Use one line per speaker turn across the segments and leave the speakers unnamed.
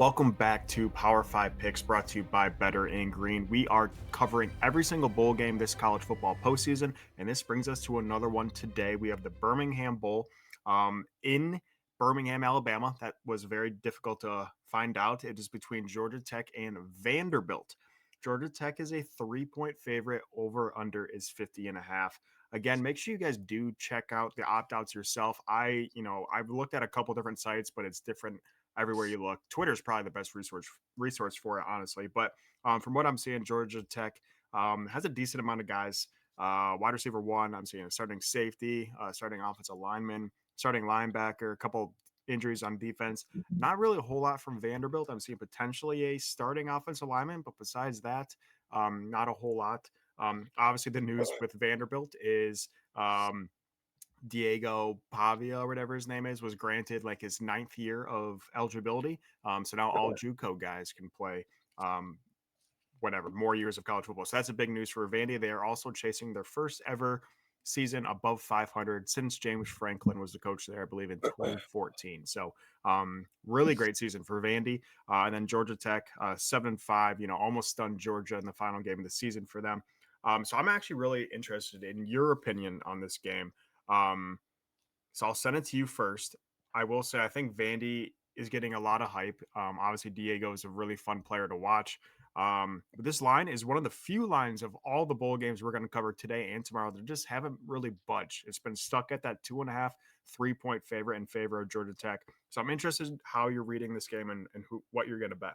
Welcome back to Power 5 Picks brought to you by Better in Green. We are covering every single bowl game this college football postseason, and this brings us to another one today. We have the Birmingham Bowl in Birmingham, Alabama. That was very difficult to find out. It is between Georgia Tech and Vanderbilt. Georgia Tech is a 3-point favorite. Over under is 50.5. Again, make sure you guys do check out the opt-outs yourself. I've looked at a couple different sites, but it's different everywhere you look. Twitter is probably the best resource for it, honestly. But from what I'm seeing, Georgia Tech has a decent amount of guys. Wide receiver one, I'm seeing a starting safety, starting offensive lineman, starting linebacker, a couple injuries on defense. Not really a whole lot from Vanderbilt. I'm seeing potentially a starting offensive lineman, but besides that, not a whole lot. Obviously, the news with Vanderbilt is Diego Pavia or whatever his name is was granted like his ninth year of eligibility. So now all JUCO guys can play whatever more years of college football. So that's a big news for Vandy. They are also chasing their first ever season above 500 since James Franklin was the coach there, I believe, in 2014. So really great season for Vandy. And then Georgia Tech, 7-5, almost stunned Georgia in the final game of the season for them. So I'm actually really interested in your opinion on this game. So I'll send it to you first. I will say I think Vandy is getting a lot of hype. Obviously, Diego is a really fun player to watch. But this line is one of the few lines of all the bowl games we're going to cover today and tomorrow that just haven't really budged. It's been stuck at that 2.5, 3-point favorite in favor of Georgia Tech. So I'm interested in how you're reading this game and what you're going to bet.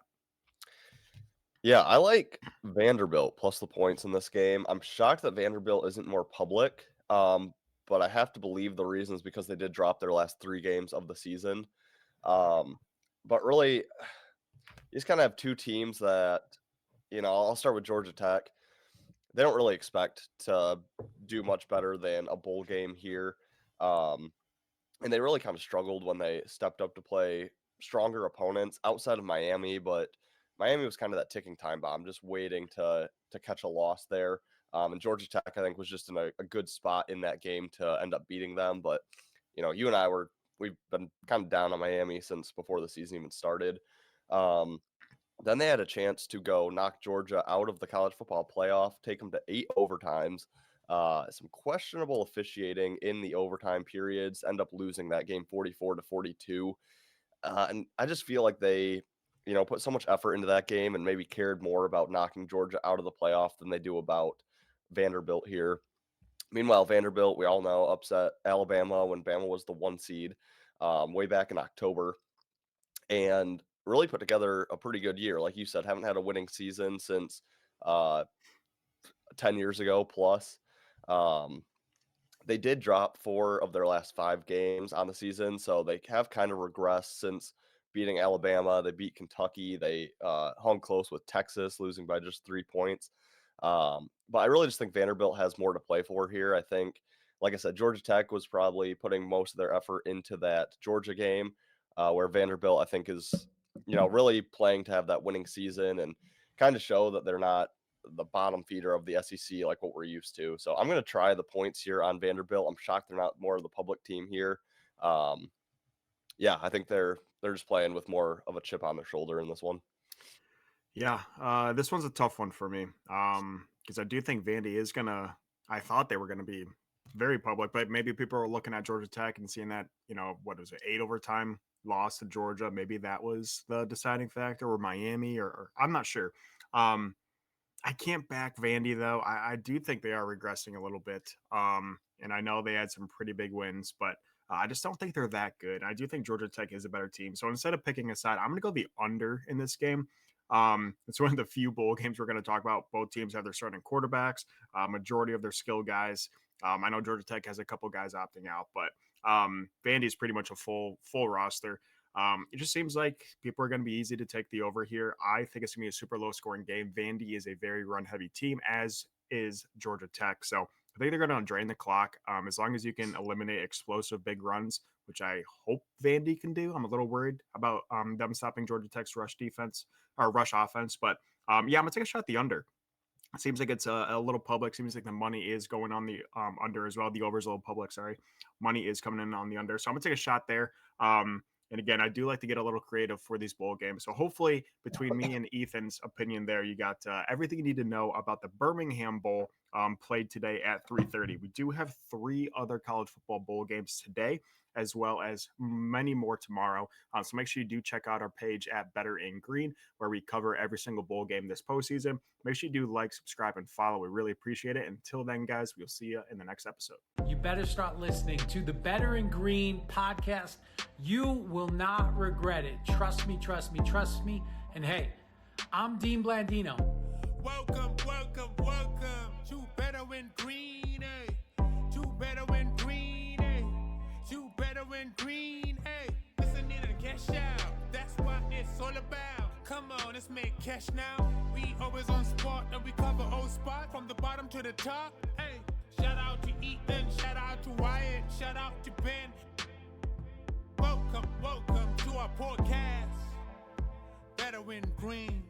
Yeah, I like Vanderbilt plus the points in this game. I'm shocked that Vanderbilt isn't more public, but I have to believe the reason is because they did drop their last 3 games of the season. Um, but really, you just kind of have 2 teams that, I'll start with Georgia Tech. They don't really expect to do much better than a bowl game here. Um, and they really kind of struggled when they stepped up to play stronger opponents outside of Miami, but Miami was kind of that ticking time bomb, just waiting to catch a loss there. And Georgia Tech, I think, was just in a good spot in that game to end up beating them. But you and we've been kind of down on Miami since before the season even started. Um, then they had a chance to go knock Georgia out of the college football playoff, take them to 8 overtimes. Some questionable officiating in the overtime periods, end up losing that game 44-42. And I just feel like they, put so much effort into that game and maybe cared more about knocking Georgia out of the playoff than they do about Vanderbilt here. Meanwhile, Vanderbilt, we all know, upset Alabama when Bama was the 1 seed way back in October, and really put together a pretty good year. Like you said, haven't had a winning season since uh, 10 years ago plus. Um, they did drop 4 of their last 5 games on the season, so they have kind of regressed since beating Alabama. They beat Kentucky. They hung close with Texas, losing by just 3 points. But I really just think Vanderbilt has more to play for here. I think, like I said, Georgia Tech was probably putting most of their effort into that Georgia game, where Vanderbilt, I think, is, really playing to have that winning season and kind of show that they're not the bottom feeder of the SEC like what we're used to. So I'm going to try the points here on Vanderbilt. I'm shocked they're not more of the public team here. Yeah, I think they're just playing with more of a chip on their shoulder in this one.
Yeah, this one's a tough one for me because I do think Vandy is gonna. I thought they were gonna be very public, but maybe people are looking at Georgia Tech and seeing that what was it, 8 overtime loss to Georgia. Maybe that was the deciding factor, or Miami, or I'm not sure. Um, I can't back Vandy though. I do think they are regressing a little bit, and I know they had some pretty big wins, but I just don't think they're that good. I do think Georgia Tech is a better team. So instead of picking a side, I'm going to go the under in this game. It's one of the few bowl games we're going to talk about. Both teams have their starting quarterbacks, majority of their skill guys. I know Georgia Tech has a couple guys opting out, but Vandy is pretty much a full roster. It just seems like people are going to be easy to take the over here. I think it's going to be a super low scoring game. Vandy is a very run heavy team, as is Georgia Tech. So I think they're going to drain the clock. As long as you can eliminate explosive big runs, which I hope Vandy can do. I'm a little worried about them stopping Georgia Tech's rush defense or rush offense. But yeah, I'm going to take a shot at the under. It seems like it's a little public. Seems like the money is going on the under as well. The over's a little public. Sorry, money is coming in on the under. So I'm gonna take a shot there. And again, I do like to get a little creative for these bowl games. So hopefully, between me and Ethan's opinion, there you got everything you need to know about the Birmingham Bowl played today at 3:30. We do have 3 other college football bowl games today, as well as many more tomorrow. So make sure you do check out our page at Better in Green, where we cover every single bowl game this postseason. Make sure you do like, subscribe, and follow. We really appreciate it. Until then, guys, we'll see you in the next episode.
You better start listening to the Better in Green podcast. You will not regret it. Trust me, trust me, trust me. And hey, I'm Dean Blandino.
Welcome, welcome, welcome to Better in Green, eh? To Better in Green, eh? To Better in Green, eh? Listening and cash out, that's what it's all about. Come on, let's make cash now. We always on spot and we cover all spot from the bottom to the top, hey. Shout out to Ethan, shout out to Wyatt, shout out to Ben. Welcome, welcome to our podcast, Better in Green.